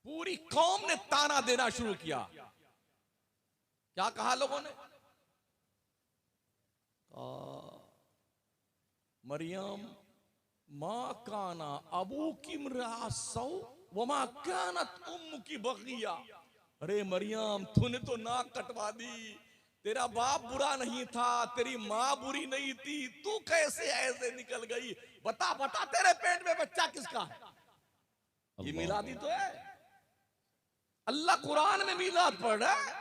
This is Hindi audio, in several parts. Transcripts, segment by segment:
पूरी कौम ने ताना देना शुरू किया। क्या कहा लोगों ने? मरियम माँ काना अबू की मरासौ वमा कानत उम्मु की बगिया। अरे मरियम, तूने तो नाक कटवा दी, तेरा बाप बुरा नहीं था, तेरी माँ बुरी नहीं थी, तू कैसे ऐसे निकल गई? बता बता, तेरे पेट में बच्चा किसका है? ये मिलादी तो है। अल्लाह कुरान में मिलाद पढ़ रहा है,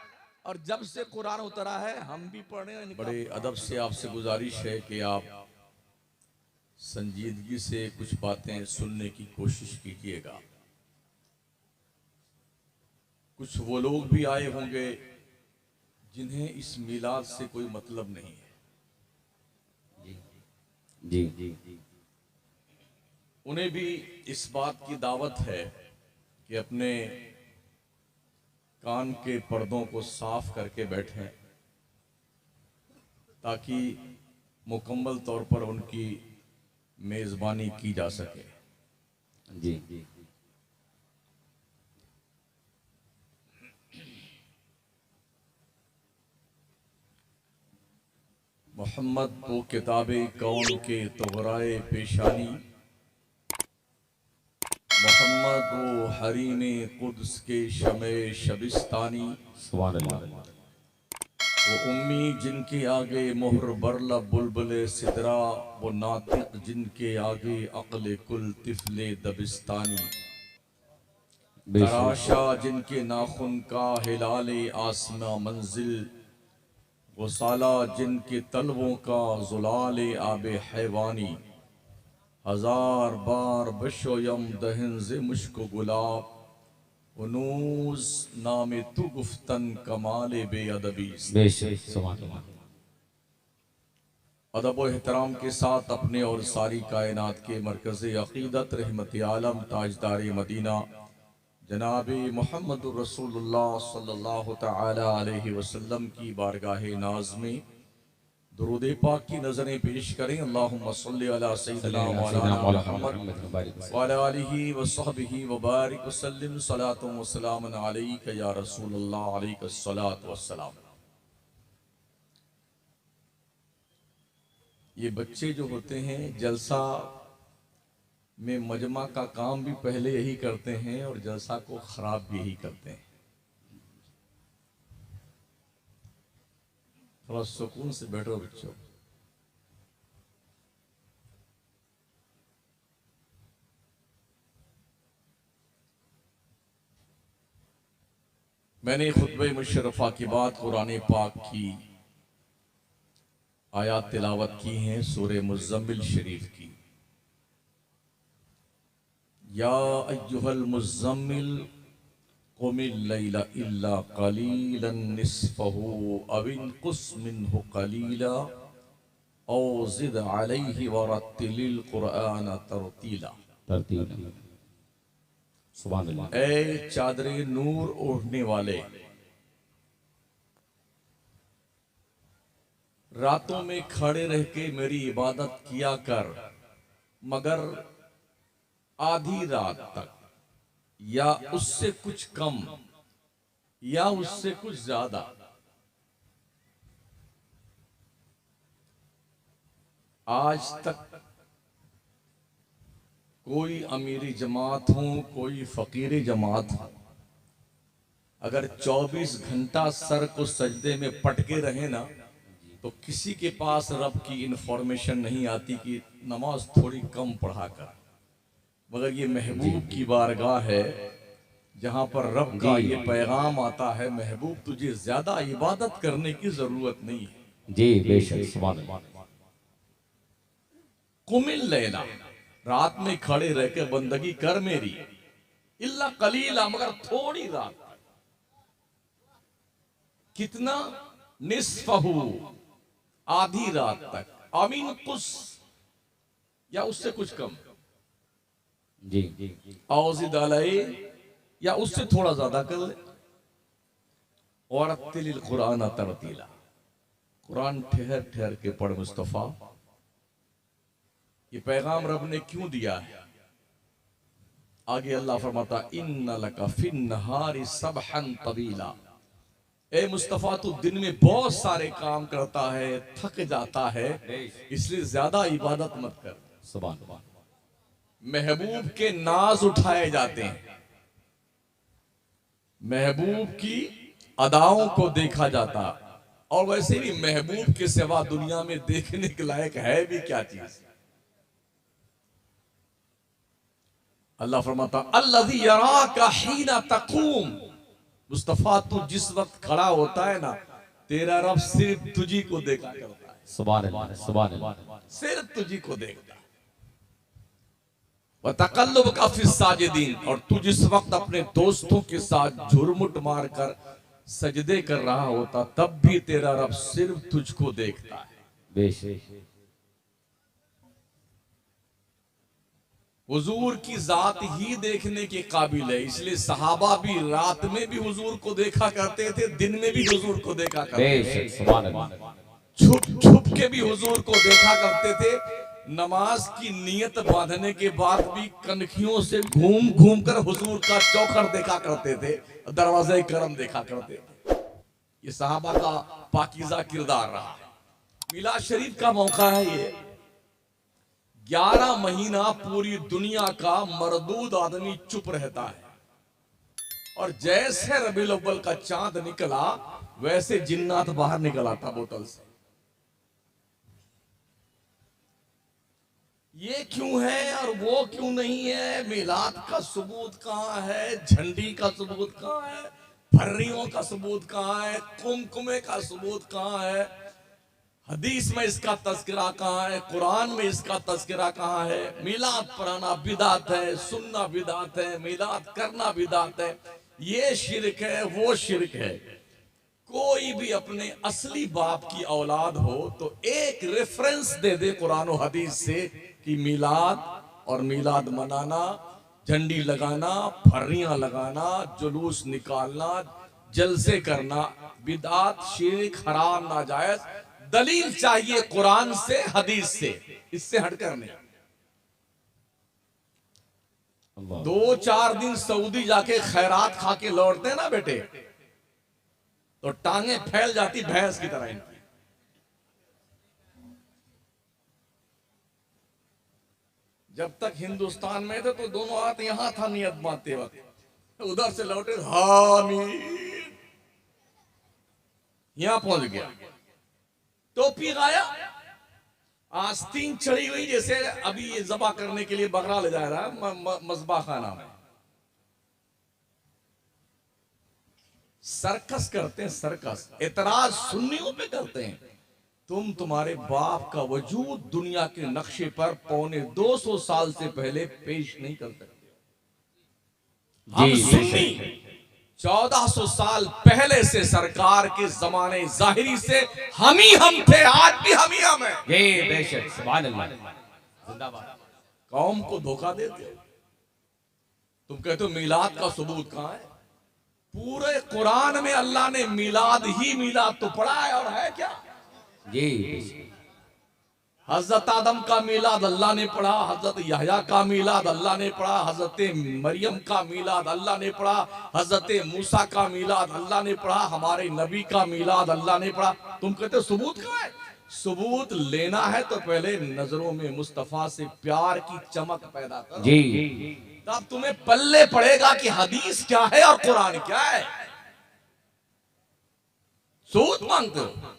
और जब से कुरान उतरा है हम भी पढ़ रहे हैं। बड़े अदब से आपसे गुजारिश है कि आप संजीदगी से कुछ बातें सुनने की कोशिश कीजिएगा। कुछ वो लोग भी आए होंगे जिन्हें इस मिलाद से कोई मतलब नहीं है। जी जी जी। उन्हें भी इस बात की दावत है कि अपने कान के पर्दों को साफ करके बैठें, ताकि मुकम्मल तौर पर उनकी मेजबानी की जा सके। जी जी। मोहम्मद वो किताबे कौन के तोहराए पेशानी, मोहम्मद वो हरीमे कुद्स के शमे शबिस्तानी, सुभान अल्लाह। वो उम्मी जिनके आगे मोहर बरला बुलबुले सिदरा, वो नातिक जिनके आगे अक्ल कुल तिफले दबिस्तानी, बेशक। तराशा जिनके नाखुन का हिलाले आसमा मंजिल, वो साला जिनके तलवों का जुलाले आबे हैवानी, हजार बार बशोयम दहन से मुश्को गुलाब, उनूस नामे तू गुफ्तन कमाले बेअदबी। बेशक सुभान अल्लाह। अदब व एहतराम के साथ अपने और सारी कायनात के मरकज़ अक़ीदत रहमत आलम ताजदार मदीना जनाब मोहम्मद रसूलुल्लाह सल्लल्लाहु तआला अलैहि वसल्लम की बारगाह नाज़ में दुरूद पाक की नज़रें पेश करें। अल्लाहुम्मा सल्लि अला सय्यिदिना मौलाना मुहम्मद व अला आलिहि व सहबिहि व बारिक व सल्लिम सलातुन व सलामुन अलैका या रसूलल्लाह अलैका सलातु व सलाम। ये बच्चे जो होते हैं जलसा में मजमा का काम भी पहले यही करते हैं और जलसा को खराब भी यही करते हैं। थोड़ा सुकून से बैठो बच्चों। मैंने खुतबे मुशर्रफा के बाद कुरान पाक की आयात तिलावत की हैं सूरह मुज़्ज़म्मिल शरीफ की। या अय्युहल मुज़्ज़म्मिल कुमिल लैला इल्ला क़लीलन निस्फ़हु अव इनक़ुस मिन्हु क़लीला औ ज़िद अलैहि वरत्तिलिल क़ुरआन तरतीला। तरतीला। सुभान अल्लाह। ऐ चादरे नूर ओढ़ने वाले, रातों में खड़े रह के मेरी इबादत किया कर, मगर आधी रात तक या उससे कुछ कम या उससे कुछ ज्यादा। आज तक कोई अमीरी जमात हो, कोई फकीरी जमात हो, अगर 24 घंटा सर को सजदे में पटके रहे ना, तो किसी के पास रब की इंफॉर्मेशन नहीं आती कि नमाज थोड़ी कम पढ़ा कर। मगर ये महबूब की बारगाह है जहां पर रब का ये पैगाम आता है, महबूब तुझे ज्यादा इबादत करने की जरूरत नहीं है। जी बेशक सुभान अल्लाह। कुमिल लैला, रात में खड़े रह के बंदगी कर मेरी, इल्ला कलीला, मगर थोड़ी रात। कितना? निस्फहू, आधी रात तक, अमीन कुस, या उससे कुछ कम, जी औज़िद अलैहि, या उससे थोड़ा ज्यादा कर ले। और तिलिल कुरान तरतीला, कुरान ठहर ठहर के पढ़ मुस्तफा। ये पैगाम रब ने क्यों दिया है? आगे अल्लाह फरमाता इन्ना लका फिन नहारी सबहन तवीला, ए मुस्तफा तू दिन में बहुत सारे काम करता है, थक जाता है, इसलिए ज्यादा इबादत मत कर। सुभान अल्लाह। महबूब के नाज उठाए जाते हैं, महबूब की अदाओं को देखा जाता, और वैसे भी महबूब के सिवा दुनिया में देखने के लायक है भी क्या चीज। अल्लाह फरमाता अल्लज़ी यराका हीना तक़ूम, मुस्तफा तू जिस वक्त खड़ा होता है ना, तेरा रब सिर्फ तुझी को देखा करता है। सुभान अल्लाह, सुभान अल्लाह। सिर्फ तुझी को देखता है। व तक़ल्लुबका फ़िस साजिदीन, और तू जिस वक्त अपने दोस्तों के साथ झुरमुट मारकर सजदे कर रहा होता, तब भी तेरा रब सिर्फ तुझको देखता है। बेशक हुजूर की जात ही देखने के काबिल है, इसलिए सहाबा भी रात में भी हुजूर को देखा करते थे, दिन में भी हुजूर को देखा करते थे, बेशक सुभान अल्लाह। छुप छुप के भी हुजूर को देखा करते थे। नमाज की नियत बांधने के बाद भी कनखियों से घूम घूम कर हुजूर का चौखट देखा करते थे, दरवाजे करम देखा करते थे। ये सहाबा का पाकीज़ा किरदार रहा है। मिलाद शरीफ का मौका है ये, 11 महीना पूरी दुनिया का मरदूद आदमी चुप रहता है, और जैसे रबीउल अव्वल का चांद निकला वैसे जिन्नात बाहर निकल आता बोतल से। ये क्यों है और वो क्यों नहीं है, मिलाद का सबूत कहाँ है, झंडी का सबूत कहाँ है, फर्रियों का सबूत कहाँ है, कुमकुमे का सबूत कहाँ है, हदीस में इसका तज़किरा कहाँ है, कुरान में इसका तज़किरा कहाँ है। मिलाद पढ़ाना बिदात है, सुनना बिदात है, मिलाद करना बिदात है, ये शिरक है, वो शिरक है। कोई भी अपने असली बाप की औलाद हो तो एक रेफरेंस दे दे कुरान और हदीस से कि मिलाद और मिलाद मनाना, झंडी लगाना, फर्रियां लगाना, जुलूस निकालना, जलसे करना बिदात, शिरक, हराम, नाजायज। दलील चाहिए कुरान से, हदीस से, इससे हटकर नहीं। 2-4 दिन सऊदी जाके खैरात खा के लौटते ना बेटे, तो टांगे फैल जाती भैंस की तरह इनकी। जब तक हिंदुस्तान में थे तो दोनों हाथ यहां था नियत बांधते वक्त, उधर से लौटे हामीन, यहां पहुंच गया, टोपी गाया, आस्तीन चढ़ी हुई, जैसे अभी ये जबा करने के लिए बकरा ले जा रहा है मजबा खाना में। सर्कस करते हैं, सर्कस। एतराज सुन्नियों पे करते हैं। तुम्हारे बाप का वजूद दुनिया के नक्शे पर 250 साल से पहले पेश नहीं कर सकते। हम सुन्नी 1400 साल पहले से सरकार के जमाने जाहिरी से हम ही हम थे, आज भी हम ही हम हैं। ये बेशक सुभान अल्लाह, जिंदाबाद। कौम को धोखा देते हो। तुम कहते हो मिलाद का सबूत कहां है? पूरे कुरान में अल्लाह ने मिलाद ही मिलाद तो पढ़ा है, और है क्या? जी हजरत आदम का मिलाद अल्लाह ने पढ़ा, हजरत यहया का मिलाद अल्लाह ने पढ़ा, हजरत मरियम का मिलाद अल्लाह ने पढ़ा, हजरत मूसा का मिलाद अल्लाह ने पढ़ा, हमारे नबी का मिलाद अल्लाह ने पढ़ा। तुम कहते हो सबूत कहाँ है? सबूत लेना है तो पहले नजरों में मुस्तफा से प्यार की चमक पैदा करो, जी। तब तुम्हें पल्ले पड़ेगा कि हदीस क्या है और कुरान क्या है। सबूत मांगते हो,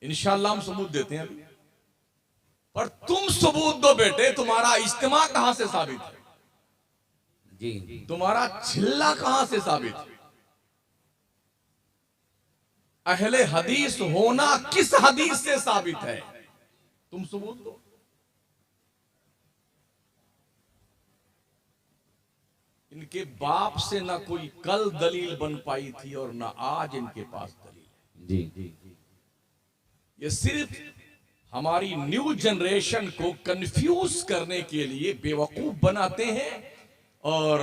इंशाअल्लाह हम सबूत देते हैं, पर तुम सबूत दो बेटे। तुम्हारा इज्तिमा कहां से साबित है? जी तुम्हारा छिल्ला कहां से साबित है? अहले हदीस होना किस हदीस से साबित है? तुम सबूत दो। इनके बाप से ना कोई कल दलील बन पाई थी और ना आज इनके पास दलील है। जी ये सिर्फ हमारी न्यू जनरेशन को कंफ्यूज करने के लिए बेवकूफ बनाते हैं, और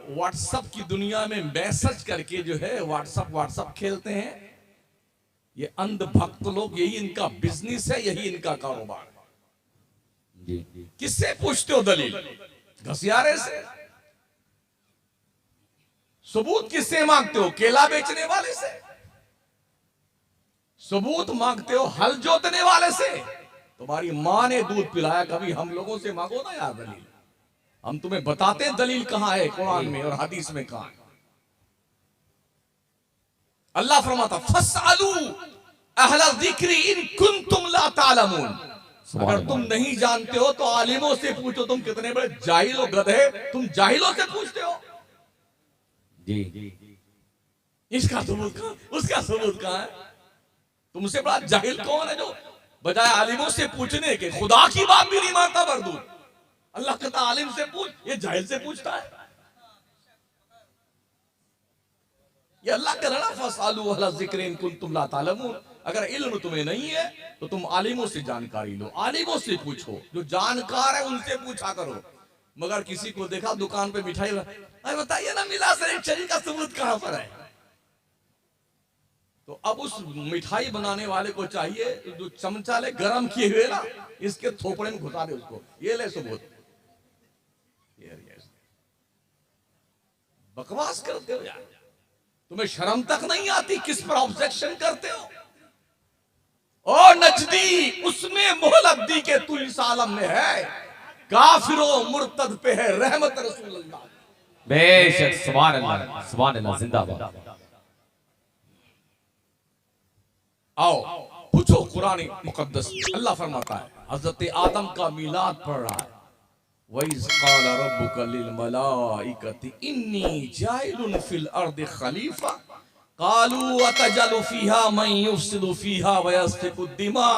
व्हाट्सएप की दुनिया में मैसेज करके जो है व्हाट्सएप खेलते हैं। ये अंधभक्त लोग, यही इनका बिजनेस है, यही इनका कारोबार है। जी किससे पूछते हो दलील? घसियारे से? सबूत किससे मांगते हो? केला बेचने वाले से? सबूत मांगते हो हल जोतने वाले से? तुम्हारी मां ने दूध पिलाया, कभी हम लोगों से मांगो ना यार दलील। हम तुम्हें बताते हैं दलील कहां है कुरान में और हदीस में कहां है। अल्लाह फरमाता फस्अलू अहल ज़िक्र इन कुंतुम ला तालमून, अगर तुम नहीं जानते हो तो आलिमों से पूछो। तुम कितने बड़े जाहिल हो गधे, तुम जाहिलों से पूछते हो। जी इसका सबूत कहां, उसका सबूत कहां है? तुमसे बड़ा जाहिल कौन है जो बजाय आलिमों से पूछने के खुदा की बात भी नहीं मानता मरदूद? अल्लाह कहता आलिम से पूछ, ये जाहिल से पूछता है। ये अल्लाह कह रहा ना फस्अलू अहल ज़िक्र इन कुंतुम ला तालमून, अगर इल्म तुम्हें नहीं है तो तुम आलिमों से जानकारी लो, आलिमों से पूछो, जो जानकार है उनसे पूछा करो। मगर किसी को देखा दुकान पे मिठाई, अरे बताइए ना मिला शरीफ शरीफ का सबूत कहां पर है? तो अब उस मिठाई बनाने वाले को चाहिए जो चमचा ले गरम किए हुए ना, इसके थोपड़े में घुसा दे उसको, ये ले सबूत। बकवास करते हो यार, तुम्हें शर्म तक नहीं आती? किस पर ऑब्जेक्शन करते हो? और नजदी उसमें मोहलत दी के तू इस आलम में है, काफिरों मुर्तद पे है रहमत रसूलुल्लाह। बेशक सुभान अल्लाह जिंदाबाद। आओ पूछो कुरान मुकद्दस। अल्लाह फरमाता है हजरत आदम का मीलाद पढ़ रहा है। वइज़ क़ाल रब्बुका लिल मलाइकति इन्नी जाइलुन फिल अर्दि खलीफा क़ालू अतजलु फ़ीहा मन युफ़सिदु फ़ीहा व यस्फ़िकु दिमा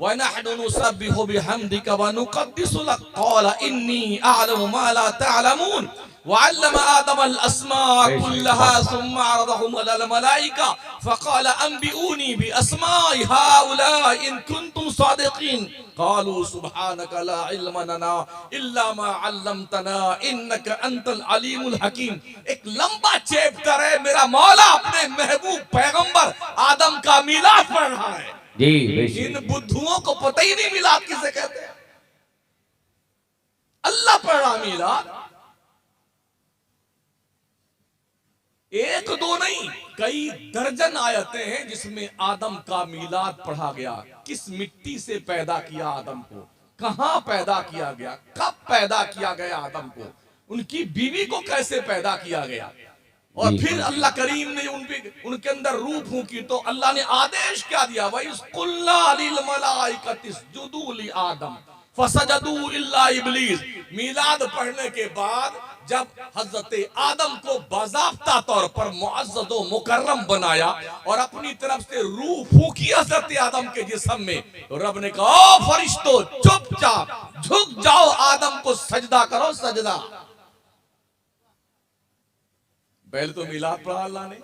व नहनु नुसब्बिहु बिहम्दिका व नुक़द्दिसु लक क़ाल इन्नी अअलमु मा ला तअलमून वअल्लम आदम अल अस्मा कुल्लहा सुम्मा अरदहुम अलल मलाइका फ़क़ाल अंबिऊनी बि अस्माइ हाउलाइ इन कुंतुम सादिक़ीन क़ालू सुब्हानका ला इल्म लना इल्ला मा अल्लमतना इन्नका अंतल अलीमुल हकीम। एक लंबा चैप्टर है, मेरा मौला अपने महबूब पैगंबर आदम का मीलाद पढ़ रहा है। जी इन बुद्धुओं को पता ही नहीं मीलाद किसे कहते हैं। अल्लाह पढ़ रहा मीलाद, एक दो नहीं कई दर्जन आयतें हैं जिसमें आदम का मीलाद पढ़ा गया। किस मिट्टी से पैदा किया आदम को, कहां पैदा किया गया, कब पैदा किया गया आदम को, उनकी बीवी को कैसे पैदा किया गया, और फिर अल्लाह करीम ने उनके अंदर रूह फूंकी तो अल्लाह ने आदेश क्या दिया, वइज़ क़ुल्ना लिल मलाइकति इसजुदू लि आदम फसजदू इल्ला इब्लीस। मीलाद पढ़ने के बाद जब हजरत आदम को बाज़ाब्ता तौर पर मुअज़्ज़ज़ व मुकर्रम बनाया और अपनी तरफ से रूह फूंकी हजरत आदम के जिस्म में, तो रब ने कहा ओ फरिश्तों चुपचाप झुक जाओ, आदम को सजदा करो, सजदा। पहले तो मीलाद पढ़ा अल्लाह ने।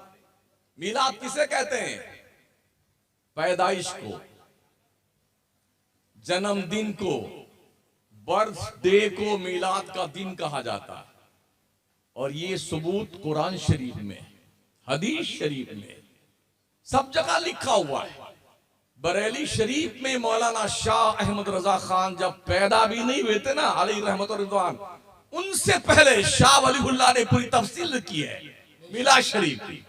मीलाद किसे कहते हैं? पैदाइश को, जन्मदिन को, बर्थडे को मीलाद का दिन कहा जाता है। और ये सबूत कुरान शरीफ में, हदीस शरीफ में, सब जगह लिखा हुआ है। बरेली शरीफ में मौलाना शाह अहमद रजा खान जब पैदा भी नहीं हुए थे ना अलैहि रहमत व रिज़वान, उनसे पहले शाह वलीउल्लाह ने पूरी तफसील की है मिलाद शरीफ की।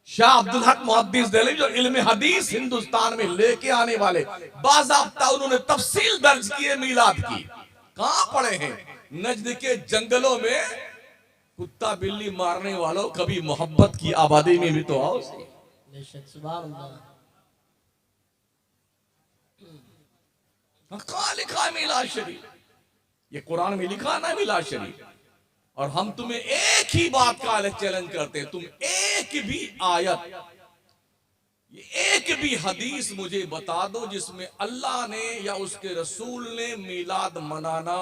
शाह अब्दुल हक मुहद्दिस दिल्ली जो इल्म हदीस हिंदुस्तान में लेके आने वाले, बाज़ाब्ता उन्होंने तफसील दर्ज की है मीलाद की। कहां पढ़े हैं? नजद के जंगलों में कुत्ता बिल्ली मारने वालों, कभी मोहब्बत की आबादी में भी तो आओ। कहां लिखा है मीलाद शरीफ? ये कुरान में लिखा ना मीलाद शरीफ। और हम तुम्हें एक ही बात का चैलेंज करते हैं, तुम एक भी आयत, एक भी हदीस मुझे बता दो जिसमें अल्लाह ने या उसके रसूल ने मीलाद मनाना,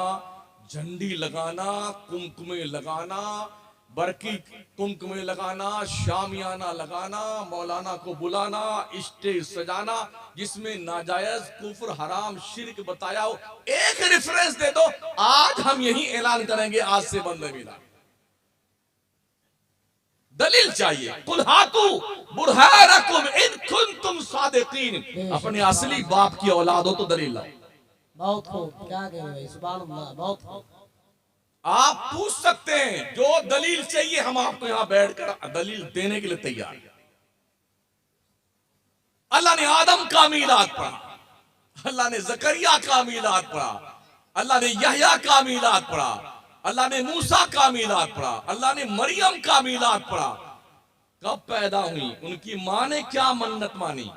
झंडी लगाना, कुमकुमे लगाना, बरकी कुमकुमे लगाना, शामियाना लगाना, मौलाना को बुलाना, स्टेज सजाना जिसमें नाजायज कुफ्र हराम शिर्क बताया हो, एक रेफरेंस दे दो, आज हम यही ऐलान करेंगे आज से बंद है मीलाद। दलील चाहिए। कुल हातू बुरहानकुम इन कुंतुम सादिकीन। अपने असली बाप की औलाद हो तो दलील लाओ। बहुत खूब, क्या कहें भाई, सुभान अल्लाह, बहुत खूब। आप पूछ सकते हैं, जो दलील चाहिए हम आपको यहां बैठकर दलील देने के लिए तैयार हैं। अल्लाह ने आदम का मीलाद पढ़ा, अल्लाह ने जकरिया का मीलाद पढ़ा, अल्लाह ने यहया का मीलाद पढ़ा, अल्लाह ने मूसा का मीलाद पढ़ा, अल्लाह ने मरियम का मीलाद पढ़ा। कब पैदा हुई, उनकी मां ने क्या मन्नत मानी,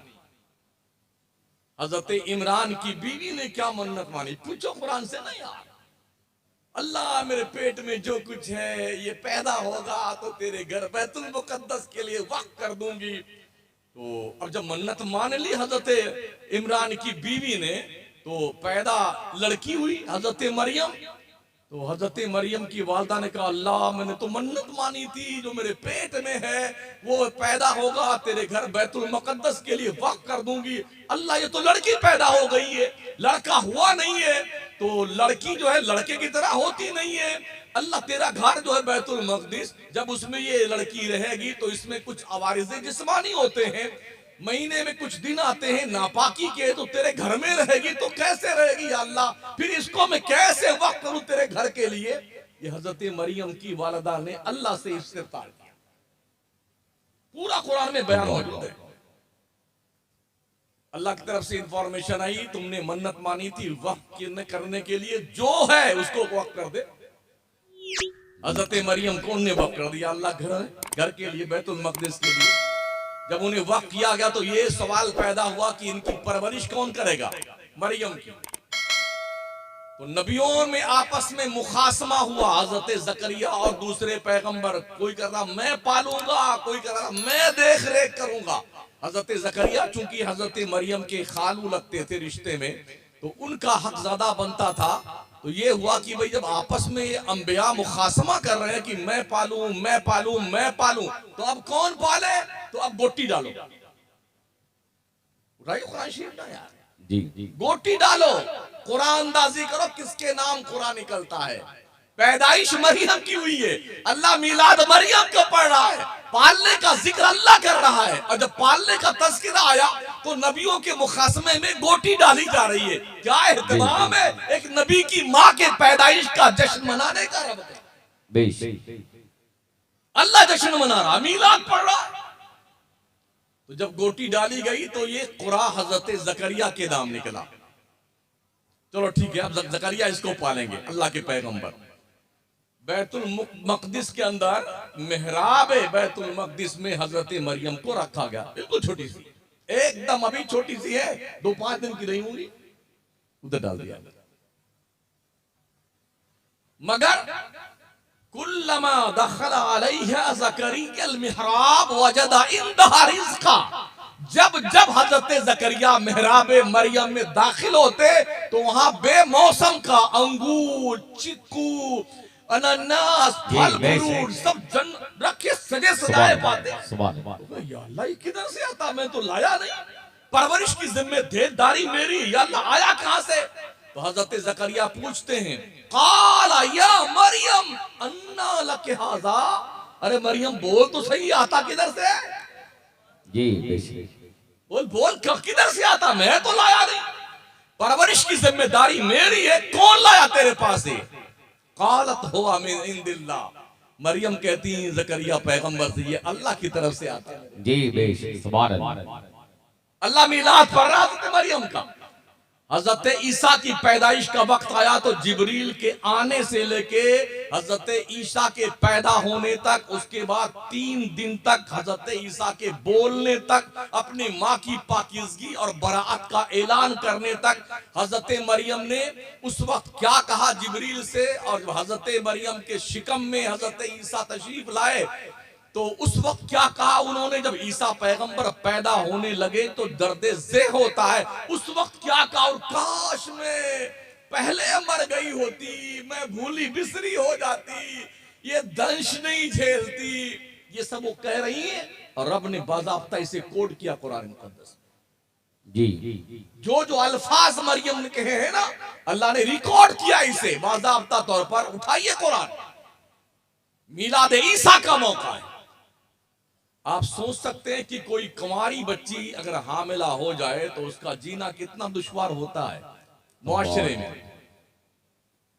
हजरत इमरान की बीवी ने क्या मन्नत मानी, पूछो कुरान से ना यार। अल्लाह मेरे पेट में जो कुछ है ये पैदा होगा तो तेरे घर बैतुल मुकद्दस के लिए वक्फ कर दूंगी। तो अब जब मन्नत मान ली हजरत इमरान की बीवी ने, तो पैदा लड़की हुई हजरत मरियम। तो हजरत मरियम की वालदा ने कहा, अल्लाह मैंने तो मन्नत मानी थी जो मेरे पेट में है वो पैदा होगा तेरे घर बैतुल मुकद्दस के लिए वक्फ कर दूंगी। अल्लाह ये तो लड़की पैदा हो गई है, लड़का हुआ नहीं है। तो लड़की जो है लड़के की तरह होती नहीं है। अल्लाह तेरा घर जो है बैतुल मक़दिस, जब उसमें ये लड़की रहेगी तो इसमें कुछ अवारिज़े जिस्मानी होते हैं, महीने में कुछ दिन आते हैं नापाकी के, तो तेरे घर में रहेगी तो कैसे रहेगी या अल्लाह, फिर इसको मैं कैसे वक्त करूं तेरे घर के लिए। ये हजरत मरियम की वालदा ने अल्लाह से इस्तिग़फ़ार किया। पूरा कुरान में बयान मौजूद है। अल्लाह की तरफ से इंफॉर्मेशन आई, तुमने मन्नत मानी थी वक्त करने के लिए, जो है उसको वक्त कर दे। हजरत मरियम को उन्हें वक्त कर दिया, अल्लाह घर के लिए, बैतुल मक़दिस के लिए। जब उन्हें वक्त किया गया तो ये सवाल पैदा हुआ कि इनकी परवरिश कौन करेगा, मरियम की। तो नबियों में आपस में मुखासमा हुआ, हजरत जकरिया और दूसरे पैगंबर, कोई कर रहा मैं पालूंगा, कोई कर रहा मैं देख रेख करूंगा। हजरत जकरिया चूंकि हजरत मरियम के खालू लगते थे रिश्ते में, तो उनका हक ज्यादा बनता था। तो ये हुआ कि भाई जब आपस में ये अंबिया मुखासमा कर रहे हैं कि मैं पालूं मैं पालूं मैं पालूं, तो अब कौन पाले, तो अब गोटी डालो, उठाइए कुरान शरीफ ना यार, जी गोटी डालो, कुरान अंदाजी करो किसके नाम कुरान निकलता है। पैदाइश मरियम की हुई है, अल्लाह मिलाद मरियम को पढ़ रहा है, पालने का जिक्र अल्लाह कर रहा है। और जब पालने का तज़किरा आया तो नबियों के मुखासमे में गोटी डाली जा रही है। क्या एहतमाम है एक नबी की माँ के पैदाइश का जश्न मनाने का। रब अल्लाह जश्न मना रहा, मिलाद पढ़ रहा। तो जब गोटी डाली गई तो ये कुरा हजरत जकरिया के नाम निकला। चलो ठीक है, अब जकरिया इसको पालेंगे, अल्लाह के पैगंबर। बैतुल मक़दिस के अंदर मेहराब बैतुल मक़दिस में हजरत मरियम को रखा गया, बिल्कुल छोटी सी, एकदम अभी छोटी सी है, 2-5 दिन की रही होंगी, उधर डाल दिया। मगर कुल्लमा दखला अलैहा ज़करिया अल-मिहराब वजदा इंदहा रिज़्क़ा, जब जब हजरत जकरिया मेहराब मरियम में दाखिल होते तो वहां बेमौसम का अंगूर, चिक्कू, अनानास, फल फ्रूट सब जन रखे सजे सजाए पाते। या अल्लाह किधर से आता, मैं तो लाया नहीं, परवरिश की जिम्मेदारी मेरी, या अल्लाह आया कहां से। तो हजरत जकरिया पूछते हैं, काला या मरियम अन्ना लके हाजा, अरे मरियम बोल तो सही, आता किधर से, जी बोल किधर से आता, मैं तो लाया नहीं, परवरिश की जिम्मेदारी मेरी है, कौन लाया तेरे पास से। कालत हुआ मिन इंदिल्लाह, मरियम कहती हैं जकरिया पैगंबर से, ये अल्लाह की तरफ से आता है। जी बेशक, सुभान अल्लाह। अल्लाह मिलाद पढ़ रहा था मरियम का। हजरत ईसा की पैदाइश का वक्त आया तो जिब्रील के आने से लेके हजरत ईसा के पैदा होने तक, उसके बाद 3 दिन तक हजरत ईसा के बोलने तक, अपनी माँ की पाकीज़गी और बराअत का ऐलान करने तक हजरत मरियम ने उस वक्त क्या कहा जिब्रील से। और हजरत मरियम के शिकम में हजरत ईसा तशरीफ लाए तो उस वक्त क्या कहा उन्होंने, जब ईसा पैगंबर पैदा होने लगे तो दर्दे जे होता है, उस वक्त क्या कहा, और काश मैं पहले मर गई होती, मैं भूली बिसरी हो जाती, ये दंश नहीं झेलती, ये सब वो कह रही है। और रब ने बाज़ाब्ता इसे कोड किया कुरान मुकद्दस, जी जो जो अल्फाज मरियम ने कहे हैं ना, अल्लाह ने रिकॉर्ड किया इसे बाज़ाब्ता तौर पर। उठाइए कुरान, मिलाद ईसा का मौका है। आप सोच सकते हैं कि कोई कुंवारी बच्ची अगर हामिला हो जाए तो उसका जीना कितना दुश्वार होता है मुआशरे में।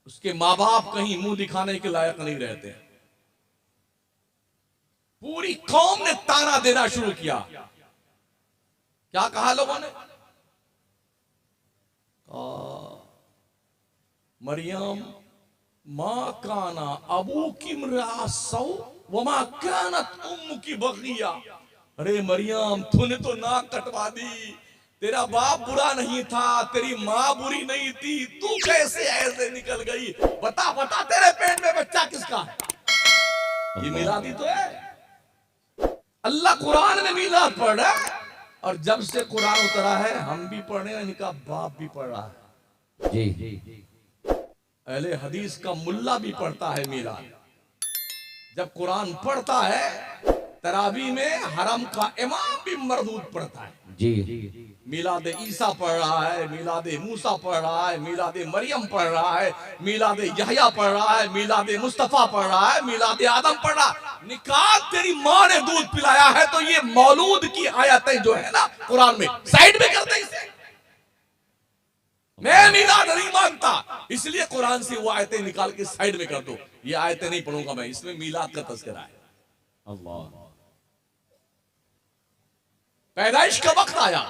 उसके माँ बाप कहीं मुंह दिखाने के लायक नहीं रहते। पूरी कौम ने ताना देना शुरू किया। क्या कहा लोगों ने? मरियम माँ काना अबू किम रासौ वमा कानत उम्मु की बगिया। अरे मरियम, तूने तो नाक कटवा दी। तेरा बाप बुरा नहीं था, तेरी माँ बुरी नहीं थी, तू कैसे ऐसे निकल गई? बता बता, तेरे पेट में बच्चा किसका है? ये मिलादी तो है। अल्लाह कुरान में मिलाद पढ़ रहा है, और जब से कुरान उतरा है हम भी पढ़ रहे हैं, इनका बाप भी पढ़ रहा है। जी अहले हदीस का मुल्ला भी पढ़ता है मिलाद। जब कुरान पढ़ता है तरावी में हरम का इमाम भी मरदूद पढ़ता है। जी मिलाद ईसा पढ़ रहा है, मिलाद मूसा पढ़ रहा है, मिलाद मरियम पढ़ रहा है, मिलाद यहया पढ़ रहा है, मिलाद मुस्तफा पढ़ रहा है, मिलाद आदम पढ़ रहा है। निकाह तेरी माँ ने दूध पिलाया है, तो ये मौलूद की आयतें जो है ना कुरान में, साइड में कर दे इसे। मैं मिलाद नहीं मानता, इसलिए कुरान से वो आयतें निकाल के साइड में कर दो। ये आयतें नहीं पढ़ूंगा मैं, इसमें मिलाद का तज़किरा है। अल्लाह। पैदाइश का वक्त आया,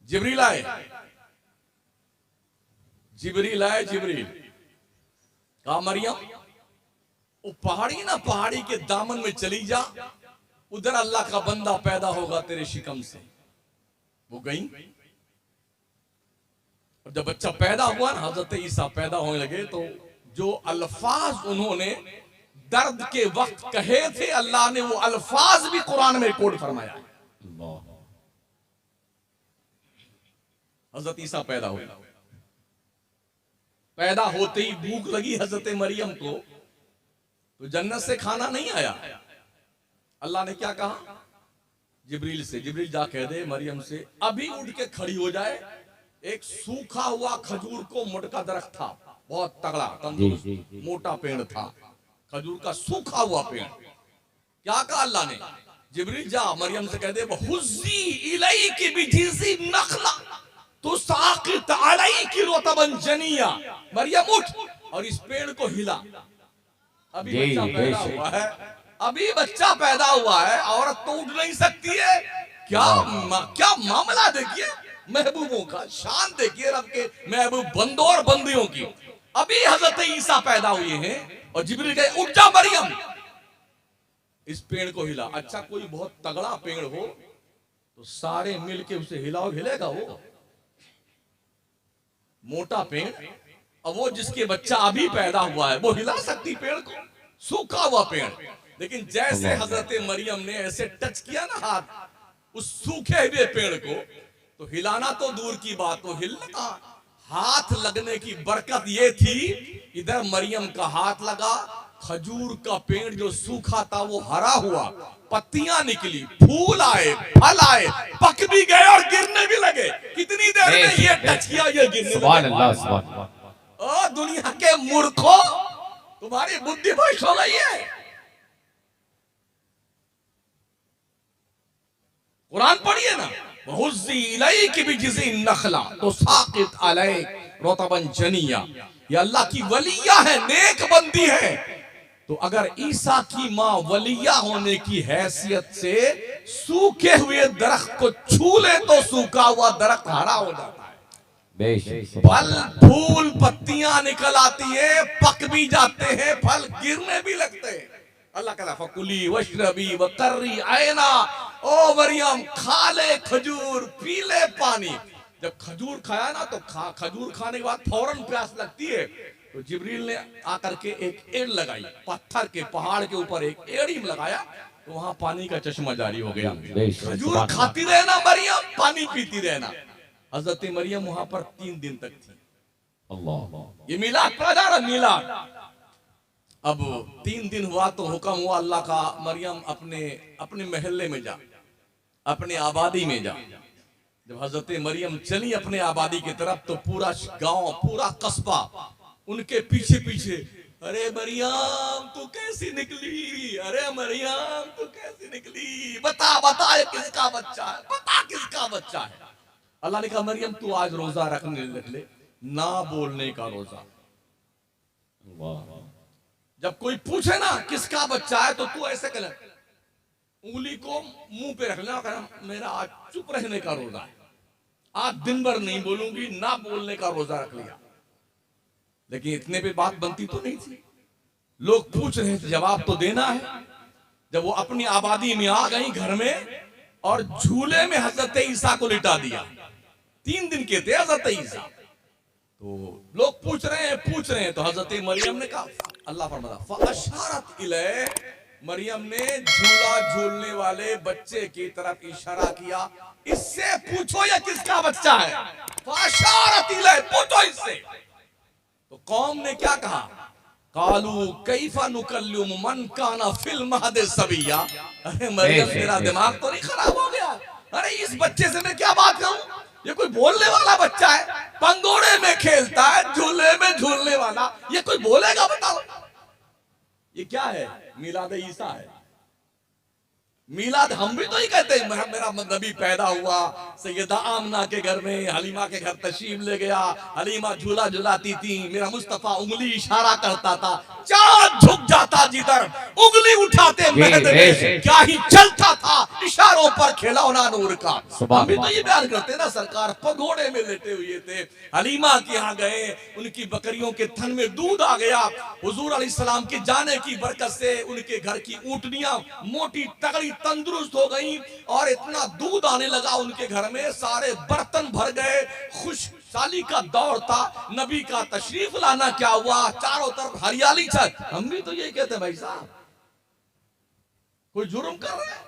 जिब्रील आए। जिब्रील कहा मरियम, वो पहाड़ी ना, पहाड़ी के दामन में चली जा, उधर अल्लाह का बंदा पैदा होगा तेरे शिकम से। वो गई, और जब बच्चा पैदा हुआ ना, हजरत ईसा पैदा होने लगे, तो जो अल्फाज उन्होंने दर्द के वक्त कहे थे, अल्लाह ने वो अल्फाज भी कुरान में रिकॉर्ड फरमाया। हजरत ईसा पैदा हुए, पैदा होते ही भूख लगी हजरत मरियम को, तो जन्नत से खाना नहीं आया। अल्लाह ने क्या कहा? जिब्रील से, जिब्रील जा कह दे मरियम से अभी उठ के खड़ी हो जाए। एक सूखा हुआ खजूर को मोटा दरख्त था, बहुत तगड़ा तंदुरुस्त मोटा पेड़ था, खजूर का सूखा हुआ पेड़। क्या कहा अल्लाह ने? जिब्रील जा मरियम से कह दे हुज़्ज़ी इलैकी बिजिज़ी नखला तो साक़ित अलैकी रुतबन जनिया। मरियम उठ और इस पेड़ को हिला। अभी बच्चा पैदा हुआ है, अभी बच्चा पैदा हुआ है, औरत तो उठ नहीं सकती है। क्या मामला देखिए महबूबों का, शान देखिए रब के महबूब बंदों और बंदियों की। अभी हजरत ईसा पैदा हुए हैं और जिब्रील कहे उठ जा मरियम, इस पेड़ को हिला। अच्छा, कोई बहुत तगड़ा पेड़ हो तो सारे मिलके उसे हिलाओ, हिलेगा वो? मोटा पेड़, और वो जिसके बच्चा अभी पैदा हुआ है वो हिला सकती पेड़ को? सूखा हुआ पेड़। लेकिन जैसे हजरत मरियम ने ऐसे टच किया ना हाथ उस सूखे हुए पेड़ को, तो हिलाना तो दूर की बात, तो हिलना, हाथ लगने की बरकत ये थी, इधर मरियम का हाथ लगा, खजूर का पेड़ जो सूखा था वो हरा हुआ, पत्तियां निकली, फूल आए, फल आए, पक भी गए और गिरने भी लगे। कितनी देर में ये टच किया, ये गिरने लगे। ओ दुनिया के मूर्खों, तुम्हारी बुद्धि भ्रष्ट हो गई है। कुरान पढ़िए ना, हुज़्ज़ी इलैकी बिजिज़ी नखला तो साक़ित अलैक रुतबन जनिया। ये अल्लाह की वलिया है, नेक बंदी है। तो अगर ईसा की माँ वलिया होने की हैसियत से सूखे हुए दरख्त को छू ले तो सूखा हुआ दरख्त हरा हो जाता है। फल फूल पत्तियां निकल आती है, पक भी जाते हैं, फल गिरने भी लगते हैं। अल्लाह कहता फकुली वशरबी वकर्री आयना, ओ मरियम खा ले खजूर, पी ले पानी। जब खजूर खाया ना तो खजूर खाने के बाद फौरन प्यास लगती है, तो जिब्रील ने आकर के एक एड़ लगाई, पत्थर के पहाड़ के ऊपर एक एड़ी लगाया, तो वहां पानी का चश्मा जारी हो गया। खजूर खाती रहना मरियम, पानी पीती रहना। हजरत मरियम वहां पर 3 दिन तक थी। अल्लाह, ये मिलाद पढ़ा जा रहा, मिलाद। अब 3 दिन हुआ तो हुक्म हुआ अल्लाह का, मरियम अपने महल्ले में जा, अपने आबादी में जा। जब हजरत मरियम चली अपने आबादी की तरफ, तो पूरा गांव, पूरा कस्बा उनके पीछे पीछे, अरे मरियम तू कैसी निकली, अरे मरियम तू कैसी निकली, बता बता ये किसका बच्चा है, बता किसका बच्चा है। अल्लाह ने कहा मरियम तू आज रोजा रख ले, ना बोलने का रोजा। वाह जब कोई पूछे ना किसका बच्चा है तो तू ऐसे कर, उंगली को मुंह पे रख लेना, कहना मेरा आज चुप रहने का रोजा है, आज दिन भर नहीं बोलूंगी, ना बोलने का रोजा रख लिया। लेकिन इतने पे बात बनती तो नहीं थी। लोग पूछ रहे थे, जवाब तो देना है। जब वो अपनी आबादी में आ गई घर में और झूले में हजरत ईसा को लिटा दिया, 3 दिन के थे हजरत ईसा, तो लोग पूछ रहे हैं तो हजरत मरियम ने कहा, अल्लाह फरमाता फअशारत इलै, मरियम ने झूला झूलने वाले बच्चे की तरफ इशारा किया, इससे पूछो ये किसका बच्चा है, फअशारत इलै, पूछो इससे। तो कौम ने क्या कहा, कालू कैफा नुकल्लिमु मन काना फिल महद सबिया। अरे मरियम तेरा दिमाग तो नहीं खराब हो गया, अरे इस बच्चे से मैं क्या बात करूं, ये कोई बोलने वाला बच्चा है, पंगोड़े में खेलता है, झूले में झूलने वाला, ये कोई बोलेगा बताओ। ये क्या है, मिलाद ईसा है। मिलाद हम भी तो ही कहते हैं, मेरा नबी पैदा हुआ, सैयदा आमना के घर में, हलीमा के घर तशरीफ ले गया, हलीमा झूला झुलाती थी, मेरा मुस्तफा उंगली इशारा करता था, चांद झुक जाता जिधर उंगली उठाते महद में, क्या ही चलता था इशारों पर खिलौना नूर का। हम भी तो ये बयान करते ना, सरकार पगोड़े में लेटे हुए थे, हलीमा के यहाँ गए, उनकी बकरियों के थन में दूध आ गया, हुजूर अलैहिस्सलाम के जाने की बरकत से उनके घर की ऊंटनियां मोटी तगड़ी तंदुरुस्त हो गई और इतना दूध आने लगा उनके घर में, सारे बर्तन भर गए, खुशहाली का दौर था। नबी का तशरीफ लाना क्या हुआ, चारों तरफ हरियाली छा। हम भी तो यही कहते हैं, भाई साहब कोई जुर्म कर रहे हैं।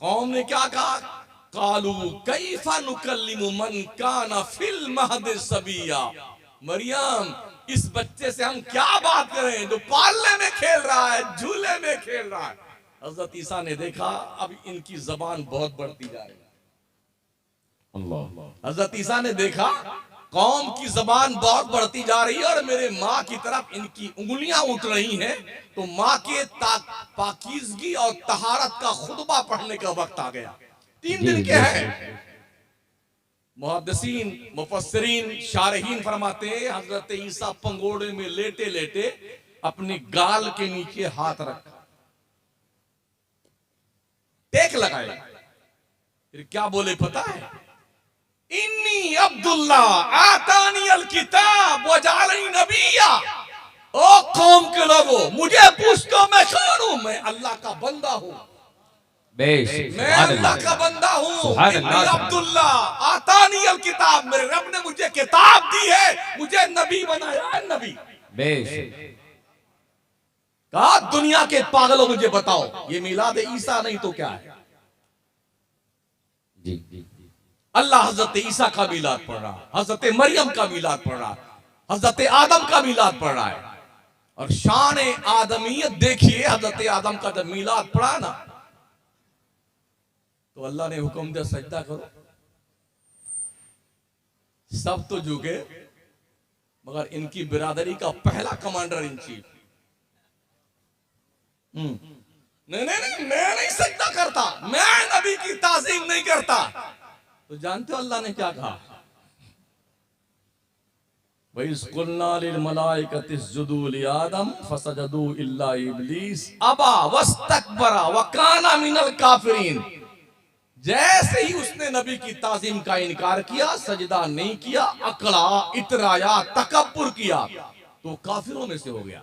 कौम ने क्या कहा, कालू कैफा नुकल्लिमु मन काना फिल महद सबिया। मरियम इस बच्चे से हम क्या बात करें जो पालने में खेल रहा है, झूले में खेल रहा है। हजरत ईसा ने देखा अब इनकी जबान बहुत बढ़ती जा रही है। अल्लाह, हजरत ईसा ने देखा कौम की जबान बहुत बढ़ती जा रही है और मेरे माँ की तरफ इनकी उंगलियां उठ रही हैं, तो माँ के पाकीज़गी और तहारत का खुतबा पढ़ने का वक्त आ गया। 3 दिन के हैं। मुहद्दिसीन मुफस्सिरीन शारहीन फरमाते हैं, हजरत ईसा पंगोड़े में लेटे लेटे अपनी गाल के नीचे हाथ रखा, टेक लगाए, फिर क्या बोले पता है, इन्नी अब्दुल्ला आतानी अल किताब वजालनी नबिया। ओ कौम के लोगों, मुझे पूछो मैं कौन हूं, मैं अल्लाह का बंदा हूं, मैं अल्लाह का बंदा हूँ। अब्दुल्ला आतानी अल किताब, मेरे रब ने मुझे किताब दी है, मुझे नबी बनाया है, नबी। कहा दुनिया के पागलों मुझे बताओ ये मिलाद ईसा नहीं तो क्या है। जी जी अल्लाह हजरत ईसा का मिलाद पढ़ रहा, हजरत मरियम का मिलाद पढ़ रहा, हजरत आदम का मिलाद पढ़ रहा है। और शान आदमियत देखिए, हजरत आदम का जब मिलाद पढ़ा ना तो अल्लाह ने हुक्म दिया सजदा करो, सब तो झुके मगर इनकी बिरादरी का पहला कमांडर इन चीफ, नहीं नहीं नहीं मैं नहीं सजदा करता, मैं नबी की ताजीम नहीं करता। तो जानते हो अल्लाह ने क्या कहा, वइज़कुल्ना लिल मलाइकति इसजुदू लि आदम फसजदू इल्ला इब्लीस अबा वस्तकबरा व काना मिनल काफिरीन। जैसे ही उसने नबी की ताजीम का इनकार किया, सजदा नहीं किया, अकड़ा, इतराया, तकब्बुर किया, तो काफिरों में से हो गया।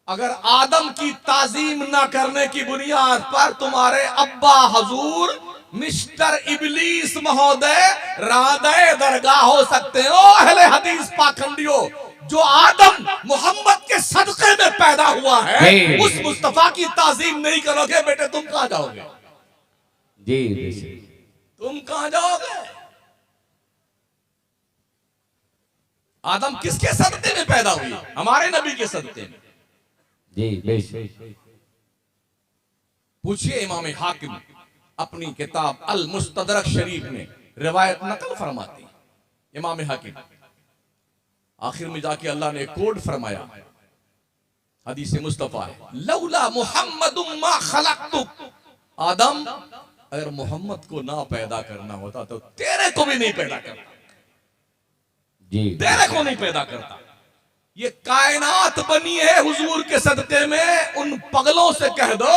अगर आदम की ताजीम ना करने की बुनियाद पर तुम्हारे अब्बा हजूर मिस्टर इबलीस महोदय रादे दरगाह हो सकते हो, अहले हदीस पाखंडियों, जो आदम मोहम्मद के सदक़े में पैदा हुआ है, उस मुस्तफा की ताजीम नहीं करोगे बेटे तुम कहां जाओगे? जी तुम कहां जाओगे? आदम किसके सदक़े में पैदा हुई? हमारे नबी के सदक़े में। जी पूछिए इमाम हाकिम अपनी किताब अल मुस्तदरक शरीफ में रिवायत नकल फरमाती है। इमाम हाकिम आखिर में जाके अल्लाह ने कोड फरमाया, हदीस मुस्तफा है, लौला मुहम्मदुम मा खलक़तुक, आदम अगर मोहम्मद को ना पैदा करना होता तो तेरे को भी नहीं पैदा करता, जी तेरे को नहीं पैदा करता। ये कायनात बनी है हुजूर के सदके में। उन पगलों से कह दो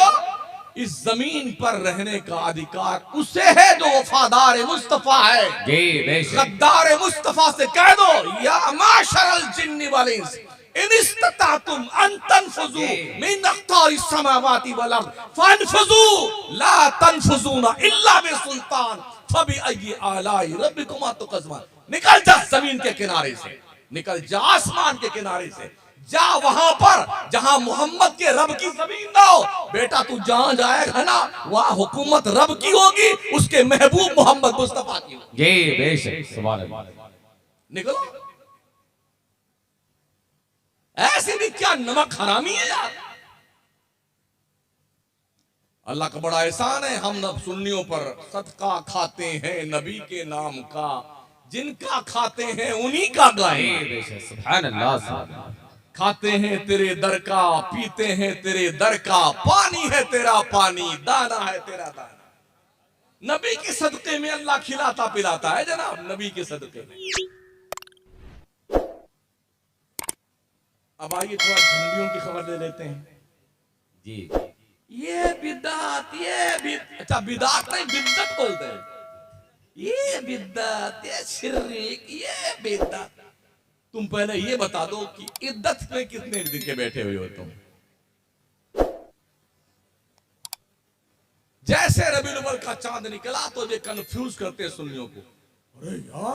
इस जमीन पर रहने का अधिकार उसे है जो वफादार मुस्तफा है। जी बेशक गद्दार मुस्तफा से कह दो या माशरल जिन्नी वल इंस इन इस्ततातुम अन तनफुजू मिन अक़तारिस समावाति वल अर्द फनफुजू ला तनफुजूना इल्ला बिसुल्तान फबिअय्यि आलाई रब्बिकुमा तुकज़्ज़िबान। निकल जा जमीन के किनारे से, निकल जा आसमान के किनारे से, जा वहां पर जहां मोहम्मद के रब की जमीन ना हो। बेटा तू जहां जाएगा ना वहां हुकूमत रब की होगी, उसके महबूब मोहम्मद मुस्तफा की होगी। जी बेशक सुभान अल्लाह। निकलो, ऐसे भी क्या नमक हरामी है यार। अल्लाह का बड़ा एहसान है, हम न सुन्नियों पर सदका खाते हैं नबी के नाम का, जिनका खाते हैं उन्हीं का गाएं। बेशक सुभान अल्लाह सुभान अल्लाह। खाते हैं तेरे दर का, पीते हैं तेरे दर का, पानी है तेरा पानी, दाना है तेरा दाना। नबी के सदके में अल्लाह खिलाता पिलाता है जनाब, नबी के सदके में। अब आइए थोड़ा झंडियों की खबर ले लेते हैं। जी ये बिदात, अच्छा बिदात नहीं बिद्दत बोलते हैं। ये बिद्दत, ये शिर्क, ये बिद्दत। तुम पहले ये बता दो कि इद्दत में कितने दिन के बैठे हुए हो तुम। जैसे रबीउल अव्वल का चांद निकला तो ये कंफ्यूज करते सुन्नियों को, अरे यार